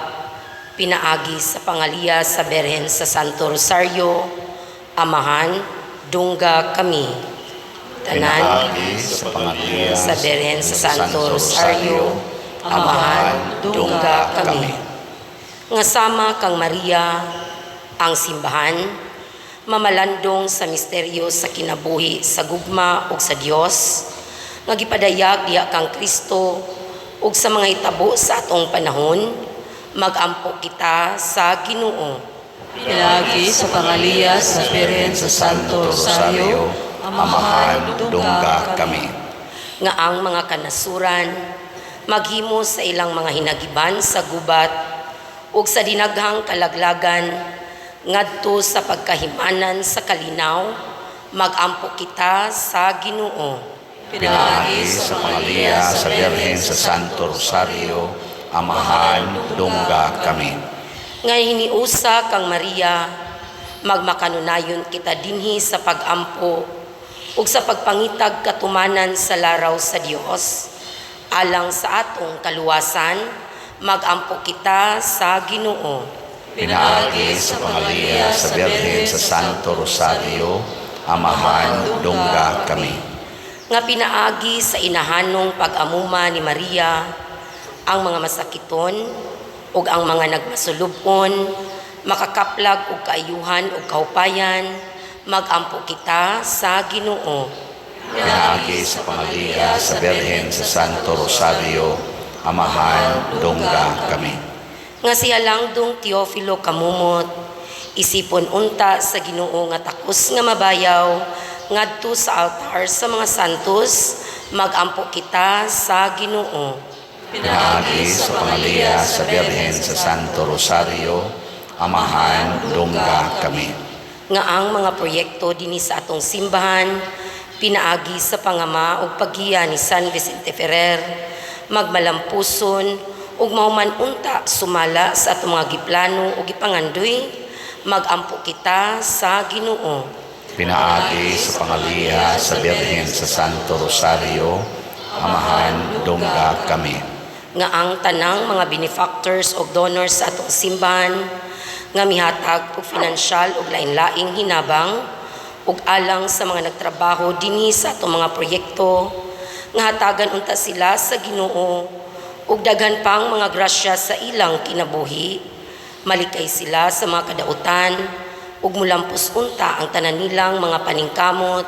pinaagi sa pangaliya sa Birhen sa Santo Rosario, Amahan, dungga kami. Tanan sa pangaliya sa Birhen sa Santo Rosario, Amahan, dungga kami. Nga sama kang Maria, ang simbahan, mamalandong sa misteryo sa kinabuhi sa gugma ug sa Dios, nga gipadayag diha kang Kristo, ug sa mga hitabo sa atong panahon, mag-ampo kita sa Ginoo. Pinagi sa pangaliya sa Birhen sa Santo Rosario, Amahan, dungga kami. Nga ang mga kanasuran, maghimo sa ilang mga hinagiban sa gubat, ug sa dinaghang kalaglagan, ngadto sa pagkahimanan sa kalinaw, mag-ampo kita sa Ginoo. Pinagi sa pangaliya sa Birhen sa Santo Rosario, Amahan, dungga kami. Nga hiniusa kang Maria, magmakanunayon kita dinhi sa pag-ampo ug sa pagpangitag katumanan sa laraw sa Dios, Alang sa atong kaluwasan, magampo kita sa Ginoo. Pinaagi sa pangaliya sa Birhen sa Santo Rosario, Amahan, dungga kami. Nga pinaagi sa inahanong pag-amuma ni Maria, ang mga masakiton ug ang mga nagmasulubon, makakaplag og kaayuhan ug kaupayan, magampo kita sa Ginoo. Pinaagi sa pangaliya sa Birhen sa Santo Rosario, Amahan, dungga kami. Nga siya lang dong Teofilo kamumot, isipon unta sa Ginoo nga takos nga mabayaw, ngadto sa altar sa mga santos, magampo kita sa Ginoo. Pinaagi sa pangaliya sa Birhen sa Santo Rosario, Amahan, dungga kami. Nga ang mga proyekto dinhi sa atong simbahan, pinaagi sa pangama ug paggiya ni San Vicente Ferrer, magmalampuson ug mahuman unta sumala sa atong mga giplano ug gipangandoy, magampo kita sa Ginoo. Pinaagi sa pangaliya sa Birhen sa Santo Rosario, Amahan, dungga kami. Nga ang tanang mga benefactors o donors sa atong simbahan nga mihatag og pinansyal ug lain-laing hinabang ug alang sa mga nagtrabaho dinhi sa atong mga proyekto nga hatagan unta sila sa Ginoo ug daghan pang mga grasya sa ilang kinabuhi, malikay sila sa mga kadautan ug mulampos unta ang tanan nilang mga paningkamot,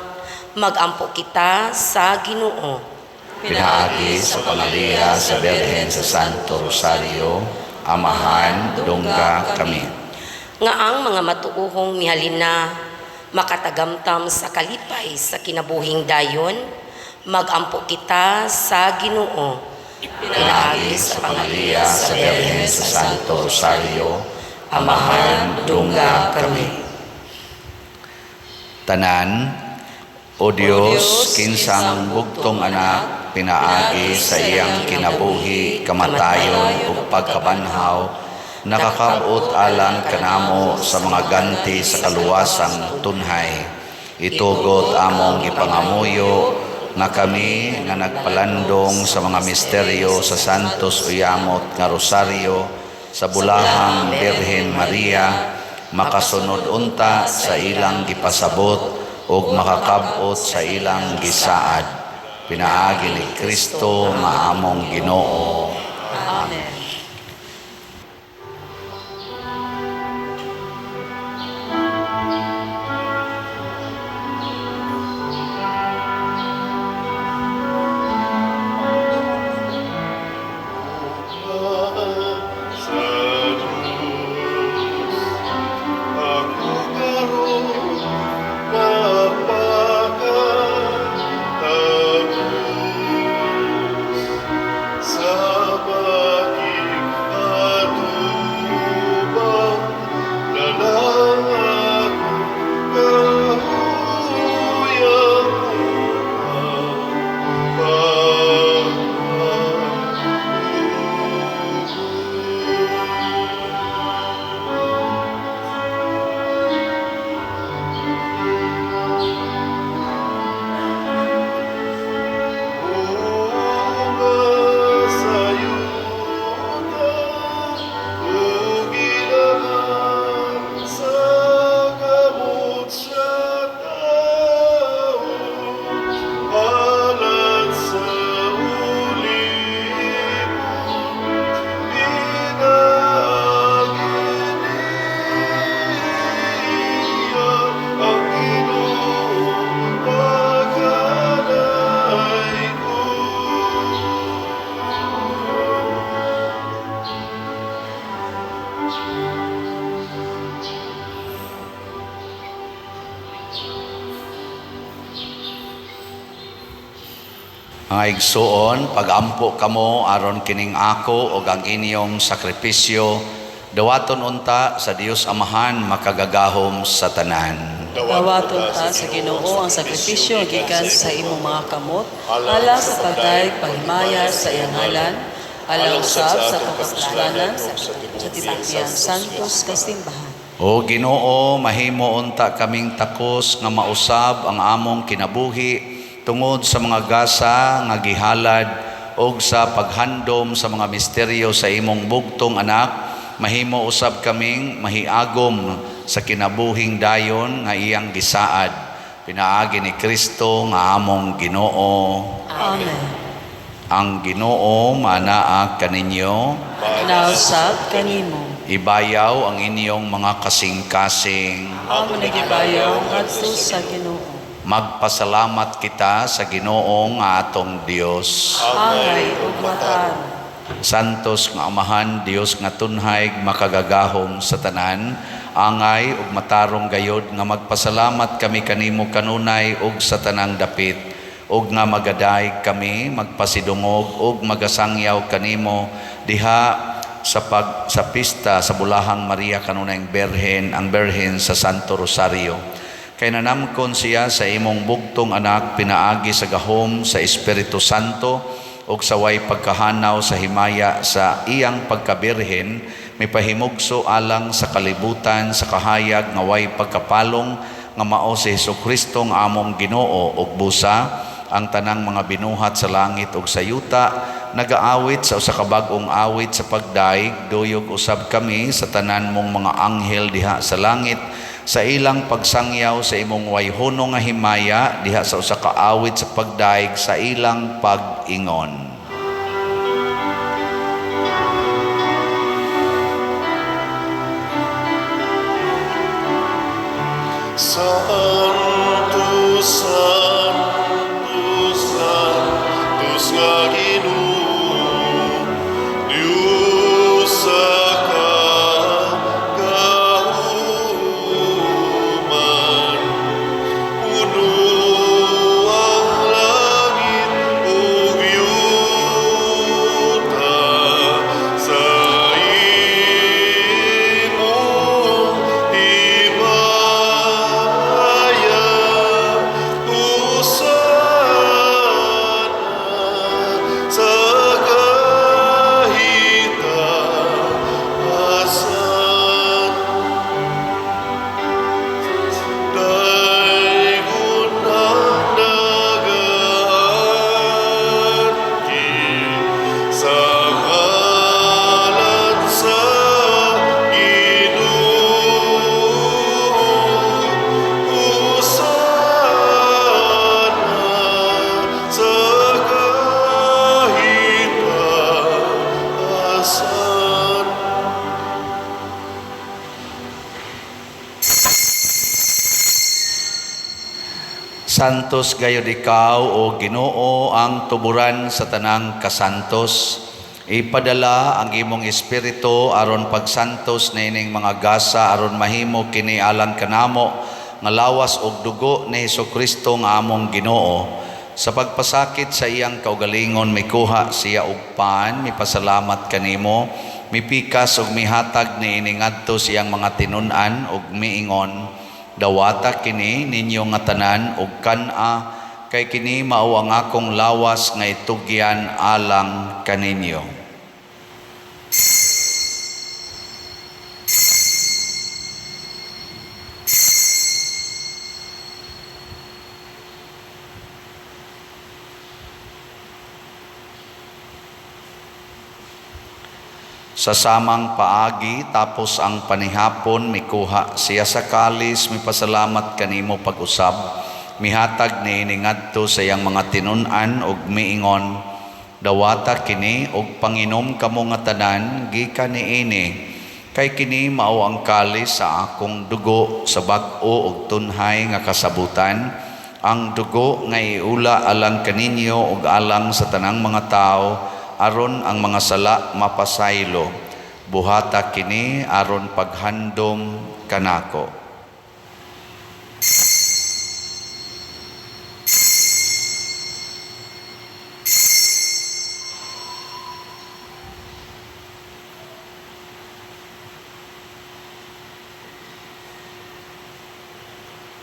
magampo kita sa Ginoo. Pinaagi sa pangaliya sa Birhen sa Santo Rosario, Amahan, dungga kami. Nga ang mga matuuhong mihalina, makatagamtam sa kalipay sa kinabuhing dayon, magampo kita sa Ginoo. Pinaagi sa pangaliya sa Birhen sa Santo Rosario, Amahan, dungga kami. Tanan, O Diyos, kinsang bugtong anak, pinaagi sa iyang kinabuhi, kamatayon ug pagkabanhaw, nakakabot alang kanamo sa mga ganti sa kaluwasang tunhay. Itugot among gipangamuyo nga kami nga nagpalandong sa mga misteryo sa Santos Uyamot nga Rosario sa bulahang Birhen Maria, makasunod unta sa ilang gipasabot ug makakabot sa ilang gisaad. Pinaagi ni Kristo maamong Ginoo. Amen. Mga igsuon, pagampo kamo aron kining ako o ang inyong sakripisyo, dawaton unta sa Dios Amahan makagagahom sa tanan. Dawaton ta sa Ginoo ang sakripisyo gikan sa imong mga kamot, alang sa pagdayeg pahimaya sa iyang ngalan, alang sa pagkasalanan sa titipiyang santos kasimbahan. O Ginoo, mahimo unta kaming takos nga mausab ang among kinabuhi tungod sa mga gasa nga gihalad ug sa paghandom sa mga misteryo sa imong bugtong anak, mahimo usab kaming mahiagom sa kinabuhing dayon nga iyang gisaad. Pinaagi ni Kristo nga among Ginoo. Amen. Ang Ginoo manaa kaninyo, Nausap kanimo. ibayaw ang inyong mga kasing-kasing. Amo nagibayaw ngadto sa Ginoo. Magpasalamat kita sa Ginoo nga atong Dios. Angay ug mataro. Santos nga Amahan, Dios nga tunhay makagagahom sa tanan, angay ug matarong gayod nga magpasalamat kami kanimo kanunay ug sa tanang dapit, ug nga magadayeg kami magpasidungog ug magasangyaw kanimo diha sa pista sa Bulahang Maria kanunayng Berhen, ang Berhen sa Santo Rosario. Kay nanamkon siya sa imong bugtong anak, pinaagi sa gahom sa Espiritu Santo ug sa way pagkahanaw sa himaya sa iyang pagkabirhen, may pahimugso alang sa kalibutan sa kahayag nga way pagkapalong nga mao si Hesukristo nga among Ginoo ug busa ang tanang mga binuhat sa langit ug sa yuta, nagaawit sa usa ka bag-ong awit sa pagdaig, duyog usab kami sa tanan mong mga anghel diha sa langit sa ilang pagsangyaw sa imong wayhono nga himaya diha sa usa ka awit sa pagdaig sa ilang pag-ingon. Santo, Santo, Santos nga Ginoo, Dios sa kagahuman. Puno ang langit ug yuta sa imong himaya. Hosana sa kahitaasan. Daygon ang nagaangki sa ngalan sa Ginoo. Hosana sa kahitaasan. Santos gayud ikaw o Ginoo ang tuburan sa tanang kasantos. Ipadala ang imong espiritu aron pagsantos na ining mga gasa aron mahimo kini alang kanamo nga lawas og dugo ni Hesukristo nga among Ginoo. Sa pagpasakit sa iyang kaugalingon mikuha siya og pan, mipasalamat kanimo, mipikas og mihatag ni ini ngadto siyang mga tinun-an ug miingon, dawata kini ninyo nga tanan ug kan-a, kay kini mao ang akong lawas nga itugyan alang kaninyo. Sa samang paagi tapos ang panihapon mikuha siya sa kalis, mipasalamat kanimo pag-usab, mihatag niini ngadto sa iyang mga tinun-an ug miingon, dawata kini ug panginom kamo nga tanan gikan niini, kay kini mao ang kalis sa akong dugo sa bag-o ug tunhay nga kasabutan, ang dugo nga iula alang kaninyo ug alang sa tanang mga tao aron ang mga sala mapasaylo. Buhata kini aron paghandom kanako.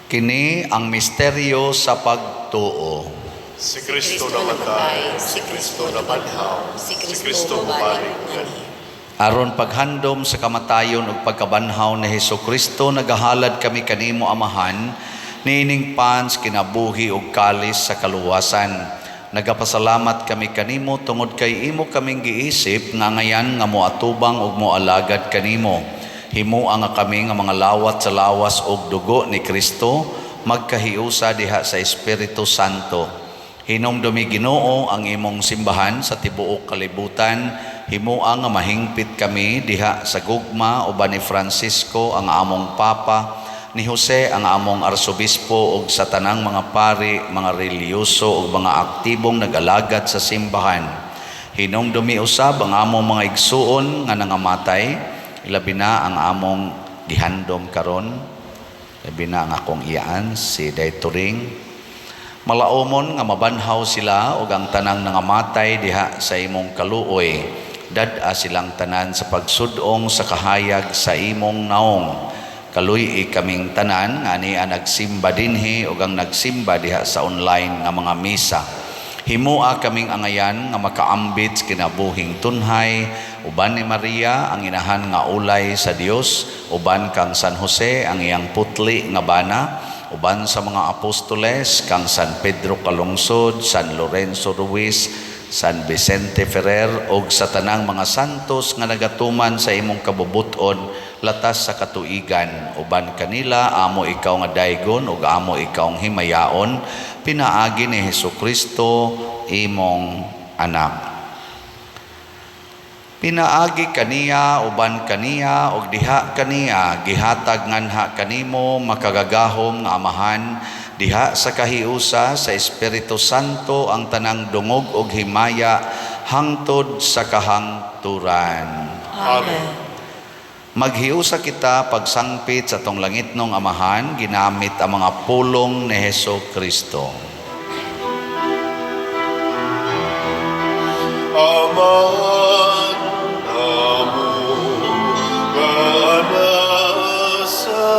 Kini ang misteryo sa pagtuo. Si Kristo namatay, si Kristo nabanhaw, si Kristo bumalik ganiya. Aron paghandom sa kamatayon ug pagkabanhaw ni Hesukristo, nagahalad kami kanimo Amahan, niining pans kinabuhi ug kalis sa kaluwasan. Nagapasalamat kami kanimo tungod kay imo kaming giisip nga ngayan nga moatubang ug moalagad kanimo. Himuang nga kami nga mga lawat sa lawas og dugo ni Kristo magkahiusa diha sa Espiritu Santo. Hinumdumi Ginoo ang imong simbahan sa tibuok kalibutan. Himuang nga mahingpit kami diha sa gugma uban ni Francisco ang among Papa, ni Jose ang among arsobispo ug sa tanang mga pari, mga reliyoso ug mga aktibong nagalagad sa simbahan. Hinumdumi usab ang among mga igsuon nga nangamatay, ilabi na ang among gihandom karon, ilabi na ang akong iyaan si Dayturing. Malaumon nga mabanhaw sila ug ang tanang nangamatay diha sa imong kaluoy. Dad-a silang tanan sa pagsudong sa kahayag sa imong naong. Kaluy kaming tanan nga niya nagsimba dinhi ug ang nagsimba diha sa online nga mga misa. Himua kaming angayan nga makaambit kinabuhing tunhay, uban ni Maria ang inahan nga ulay sa Dios, uban kang San Jose ang iyang putli nga bana, uban sa mga apostoles kang San Pedro Calungsod, San Lorenzo Ruiz, San Vicente Ferrer ug sa tanang mga santos nga nagatuman sa imong kabubuton latas sa katuigan. Uban kanila amo ikaw nga daygon ug amo ikaw ang himayaon, pinaagi ni Hesukristo imong anak. Pinaagi kaniya uban kaniya ug diha kaniya gihatag nganha kanimo makagagahom nga amahan, diha sa kahiusa sa Espiritu Santo ang tanang dungog ug himaya hangtod sa kahangturan. Amen. Maghiusa kita pagsangpit sa tong langitnong amahan ginamit ang mga pulong ni Hesukristo. Amahan namo kana sa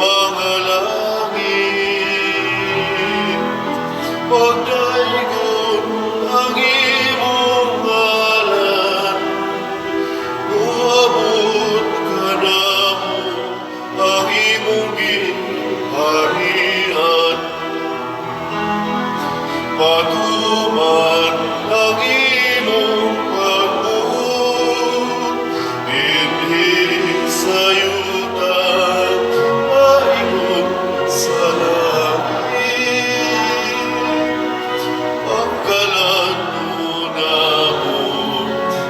mga langit, pagdaygon ang imong ngalan, uabot ka namo ang imong ginharian, matuman ang imong pagbuot, dinhi sa yuta, maingon sa langit. Pagkalanto namo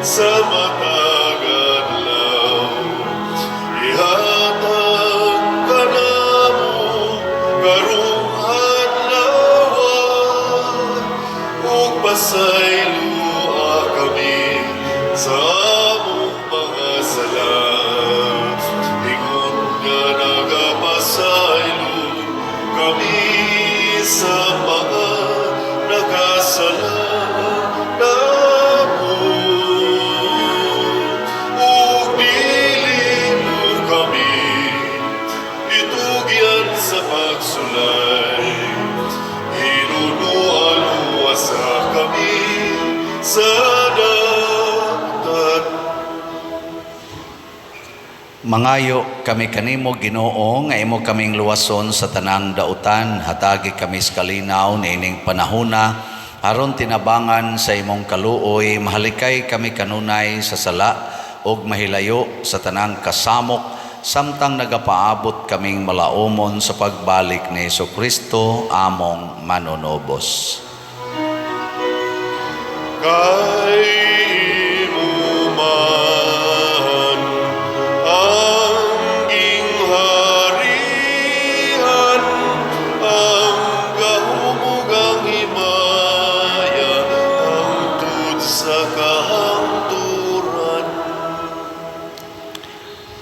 sa matag adlaw, ihatag ka namo karong adlaw, ug pasaylua kami sa among mga sala. Ingon nga nagapasaylo kami sa mga nakasala namo, ug dili mo kami itugyan sa pagsulay. Hinunuan-luwasa kami sa dagtan. Mangayo kami kanimo Ginoo nga imo kaming luwason sa tanang dautan, hatagi kami sa kalinaw niining panahona aron tinabangan sa imong kaluoy, mahalikay kami kanunay sa sala ug mahilayo sa tanang kasamok samtang nagapaabot kaming malaumon sa pagbalik ni Hesukristo among manunobos. Kay imo man ang gingharian, ang gahumugang himaya, hangtod sa kahangturan.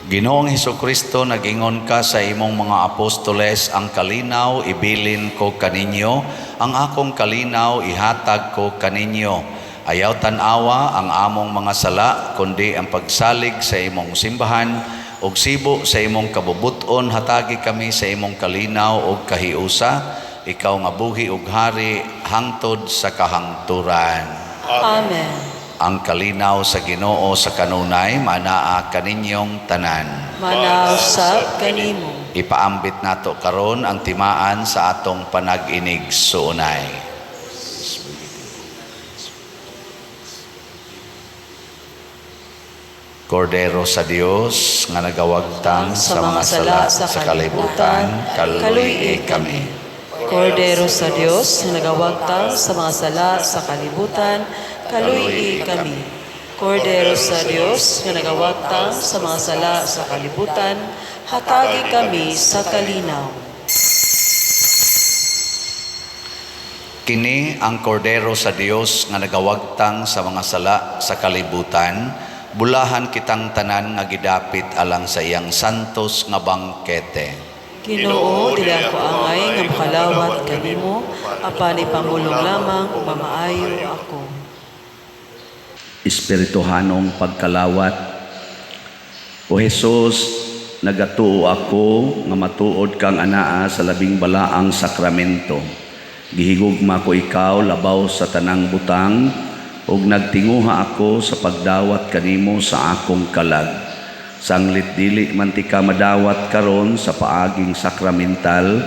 Ginoong Hesukristo, nag-ingon ka sa imong mga apostoles, ang kalinaw ibilin ko kaninyo, ang akong kalinaw ihatag ko kaninyo. Ayaw tanawa ang among mga sala, kundi ang pagsalig sa imong simbahan, ug sibo sa imong kabubuton, hatagi kami sa imong kalinaw ug kahiusa, ikaw nga buhi ug hari, hangtod sa kahangturan. Amen. Ang kalinaw sa Ginoo sa kanunay, manaa kaninyong tanan. Manaw sab kanimo. Ipaambit nato karon ang timaan sa atong panag-inig suunay. Kordero sa Dios nga nagawagtang sa mga sala sa kalibutan, kaluy kami. Kordero sa Diyos na nagawagtang sa mga sala sa kalibutan, kaluy kami. Kordero sa Diyos na nagawagtang sa mga sala sa kalibutan, hatagi kami sa kalinaw. Kini ang kordero sa Dios nga nagawagtang sa mga sala sa kalibutan, bulahan kitang tanan nga gidapit alang sa iyang santos nga bangkete. Ginoo, dili ako angay nga makalawat kanimo, apan ipamulong lamang ug mamaayo ako. Espirituhanong pagkalawat. O Jesus, nagatuo ako nga matuod kang anaa sa labing balaang sakramento. Gihigugma ko ikaw labaw sa tanang butang, ug nagtinguha ako sa pagdawat kanimo sa akong kalag. Sanglit dili man ti ka madawat karon sa paaging sakramental,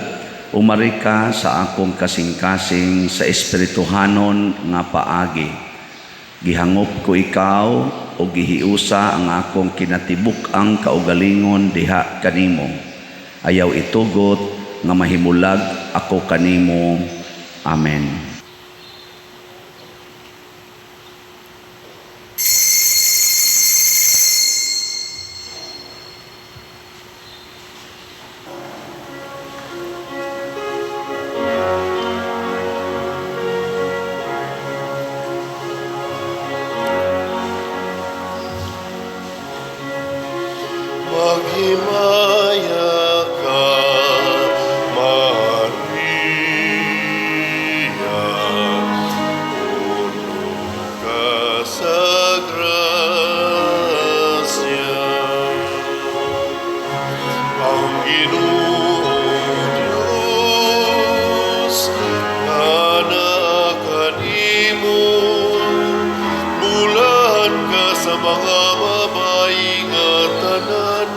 umari ka sa akong kasing-kasing sa espirituhanon nga paagi. Gihangop ko ikaw o gihiusa ang akong kinatibuk-ang kaugalingon diha kanimo. Ayaw itugot nga mahimulag ako kanimo. Amen. Maghimaya ka, Maria, puno ka sa grasya. Ang Ginoong Diyos, anak kanimo, bulan ka sa mga babaeng tanan.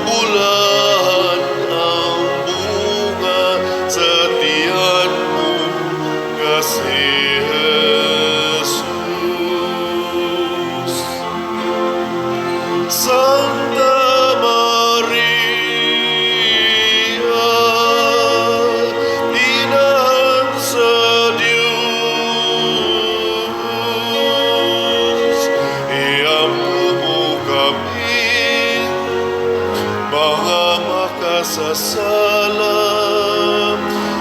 Bulan ang bunga sa tiyan mo kasi Jesus. Santa Maria, Inahan sa Diyos, iampo mo kami mga makasasala,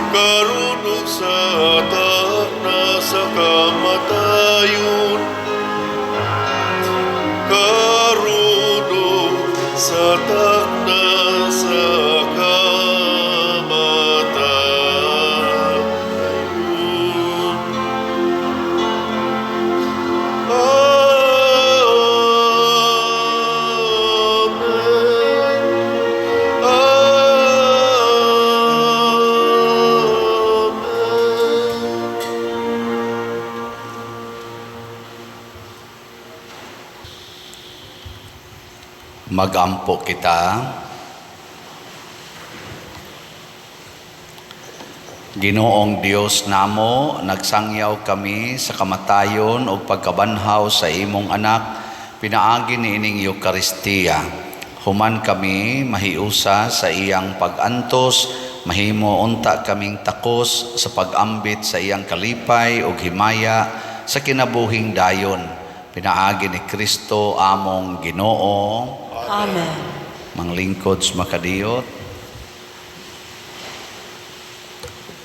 karunong sa atak na sa kamatayon, karunong sa atak na sa kamatayon. Magampo kita. Ginoong Dios namo, nagsangyaw kami sa kamatayon o pagkabanhaw sa imong anak, pinaagi ni ining Eucharistia. Human kami mahiusa sa iyang pag-antos, mahimo unta kaming takos sa pag-ambit sa iyang kalipay o himaya sa kinabuhing dayon. Pinaagi ni Kristo among Ginoo. Amen. Manglingkod makadiyot.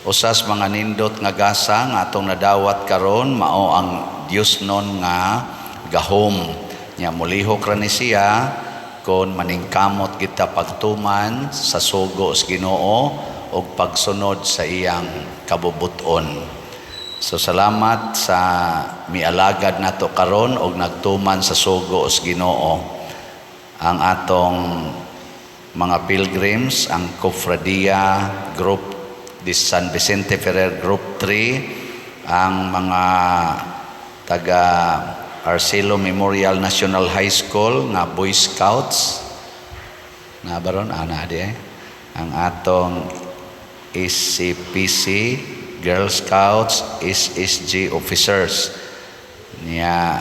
Usas mga nindot nga gasa nga atong nadawat karon mao ang Dios non nga gahom. Nya mulihok ra ni siya kon maningkamot kita pagtuman sa sugo sa Ginoo ug pagsunod sa iyang kabubuton. So salamat sa mialagad nato karon og nagtuman sa sugo sa Ginoo. Ang atong mga pilgrims, ang Cofradia Group di San Vicente Ferrer Group 3, ang mga taga Arcelo Memorial National High School nga Boy Scouts na baron ang atong SCPC Girl Scouts, SSG officers niya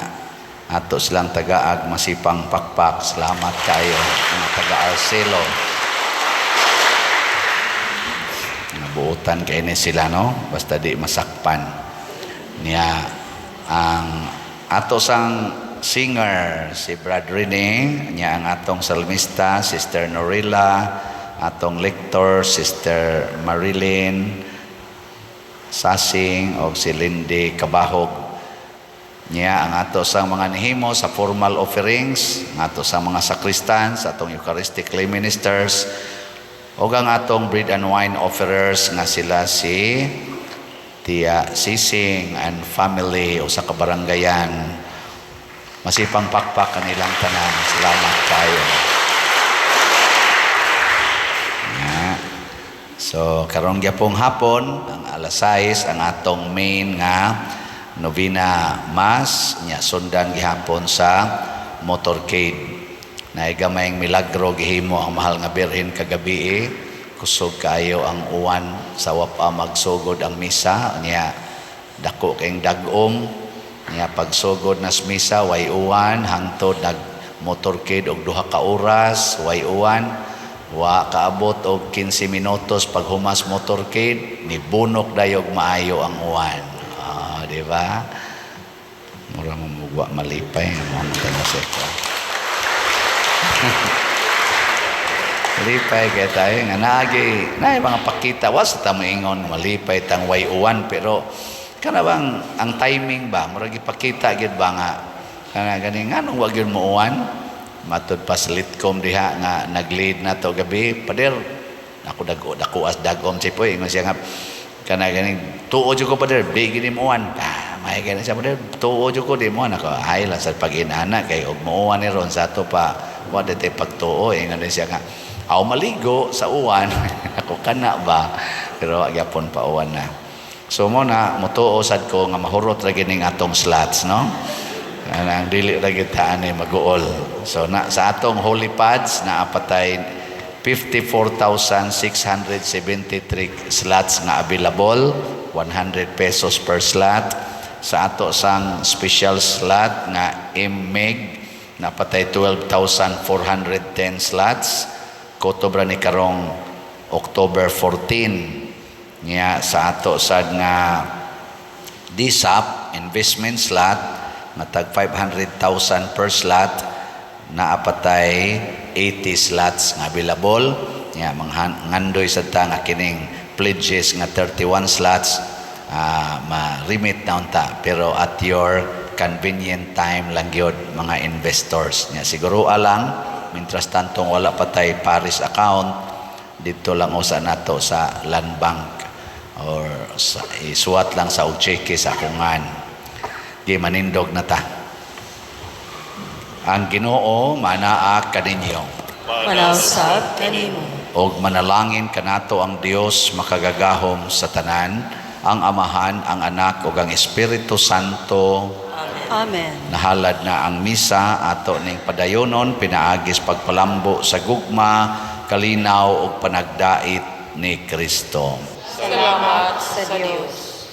ato silang tagaag masipang pakpak. Salamat kayo mga taga Arcelo. Nabuutan kayo ni sila, no? Basta di masakpan niya. Ang ato sang singer si Brad Rene, niya ang atong salmista Sister Norilla, atong lector Sister Marilyn Sasing o si Lindy Kabahog. Niya ang ato sang mga nihimo sa formal offerings, ang ato sang mga sakristans, atong Eucharistically ministers, o ang atong bread and wine offerers nga sila si Tia Sising and family o sa kabarangayan. Masipang pakpak kanilang tanan. Salamat kayo. So karong gyapong hapon ang alas 6 ang atong main nga novena mass nya sundan gihapon sa motorcade. Naigamayng milagro gihimo ang mahal nga birhen kagabi. Kusog kayo ang uwan sa wapa magsugod ang misa niya dako kayong dagom niya pagsugod nas misa way uwan hangtod nag motorcade og 2 ka oras way uwan. Wa kaabot og 15 minutos pag humas motorcade ni bunok dayog maayo ang uwan. Di ba? Mura mo mugwa malipay mo ang seko. Malipay kaya tayo nga naagi na mga pakita was ta moingon malipay tang way uwan pero kana bang ang timing ba mura gipakita gid ba nga kana gani nganong wa gyud mo uwan. Matud pa litkom diha nga nag-lead na to gabi pader ako dako as dagom sipoy ingon siya nga kana ganing tuo jud ko pader di gini muan may gani siya pader tuo jud ko di muan ako ay la sa pag-inana kay og muuan ni ron sa to pa wa dete pagtuo ingon siya nga aw maligo sa uwan ako kana ba pero gyapon pa uwan na so mo na motuo sad ko nga mahurot ra gining atong slots no. Ang dili ra gyud taan ay maguol. So na sa atong holy pads na apatay 54,673 slots nga available, 100 pesos per slot. Sa ato sang special slot nga MMEG na apatay 12,410 slots. Kotobra ni karong October 14 niya sa ato sad nga DSAP investment slot matag 500,000 per slot na apatay 80 slots nga available nya ngandoy sa ta nga kining pledges nga 31 slots ma-remit na unta pero at your convenient time lang gyud mga investors nya siguro alang mientras tantong wala patay Paris account dito lang usa nato sa Land Bank or isuwat lang sa og cheque sa akungan. Di manindog na ta. Ang Ginoo manaa kaninyo. Manawsab kanimo. Og manalangin kanato ang Dios makagagahom sa tanan, ang Amahan, ang Anak ug ang Espiritu Santo. Amen. Nahalad na ang misa ato ning padayonon pinaagis pagpalambo sa gugma, kalinaw ug panagdait ni Kristo. Salamat sa Dios.